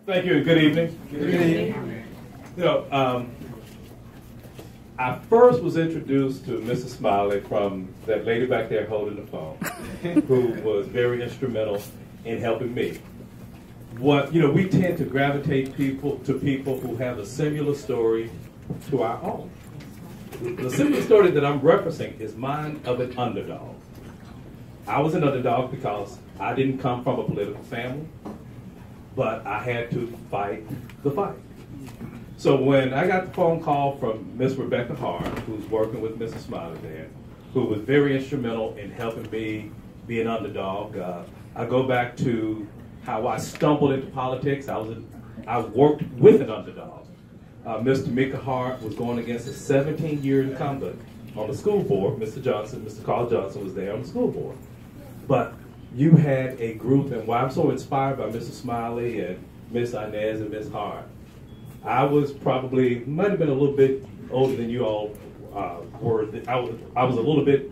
Thank you and good evening. Good evening. You know, I first was introduced to Mrs. Smiley from that lady back there holding the phone, who was very instrumental in helping me. We tend to gravitate people who have a similar story to our own. The similar story that I'm referencing is mine of an underdog. I was an underdog because I didn't come from a political family, but I had to fight the fight. So when I got the phone call from Miss Rebecca Hart, who's working with Mrs. Smiley there, who was very instrumental in helping me be an underdog, I go back to how I stumbled into politics. I worked with an underdog. Mr. Mika Hart was going against a 17-year incumbent on the school board. Mr. Carl Johnson was there on the school board. But you had a group, and why I'm so inspired by Mrs. Smiley and Miss Inez and Miss Hart. I was might have been a little bit older than you all were. I was a little bit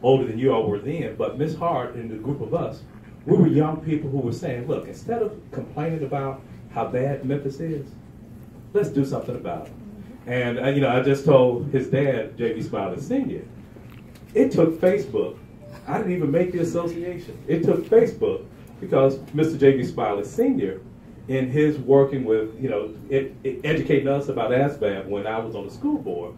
older than you all were then, but Miss Hart and the group of us, we were young people who were saying, look, instead of complaining about how bad Memphis is, let's do something about it. And I just told his dad, J.B. Smiley Sr., it took Facebook. I didn't even make the association. It took Facebook because Mr. J.B. Smiley Sr., in his working with, educating us about ASVAB when I was on the school board,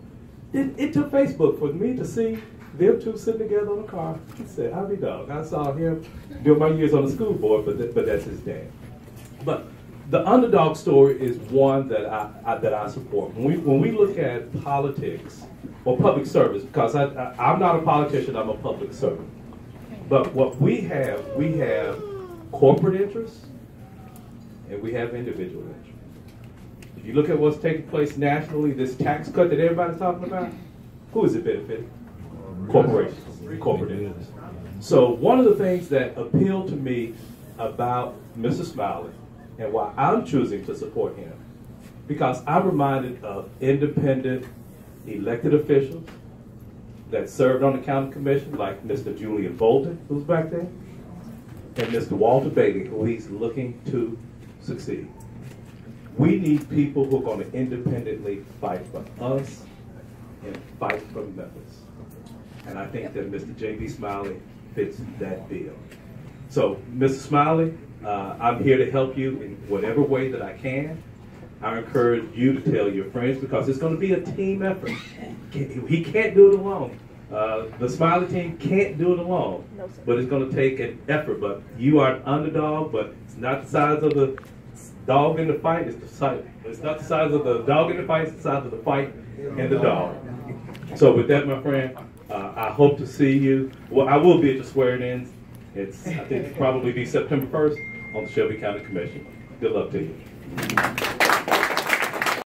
it took Facebook for me to see them two sitting together on a car. He said, I'll be dog. I saw him during my years on the school board, but that's his dad. But the underdog story is one that I support. When we look at politics or public service, because I'm not a politician, I'm a public servant. But what we have corporate interests and we have individual interests. If you look at what's taking place nationally, this tax cut that everybody's talking about, who is it benefiting? Corporations, corporate interests. So one of the things that appealed to me about Mr. Smiley and why I'm choosing to support him, because I'm reminded of independent elected officials that served on the county commission, like Mr. Julian Bolton, who's back there, and Mr. Walter Bailey, who he's looking to succeed. We need people who are going to independently fight for us and fight for Memphis. And I think that Mr. J.B. Smiley fits that bill. So, Mr. Smiley, I'm here to help you in whatever way that I can. I encourage you to tell your friends because it's going to be a team effort. He can't do it alone. The Smiley team can't do it alone, no, but it's going to take an effort. But you are an underdog, but it's not the size of the dog in the fight. It's not the size of the dog in the fight. It's the size of the fight and the dog. So with that, my friend, I hope to see you. Well, I will be at the swearing-in. I think it'll probably be September 1st on the Shelby County Commission. Good luck to you.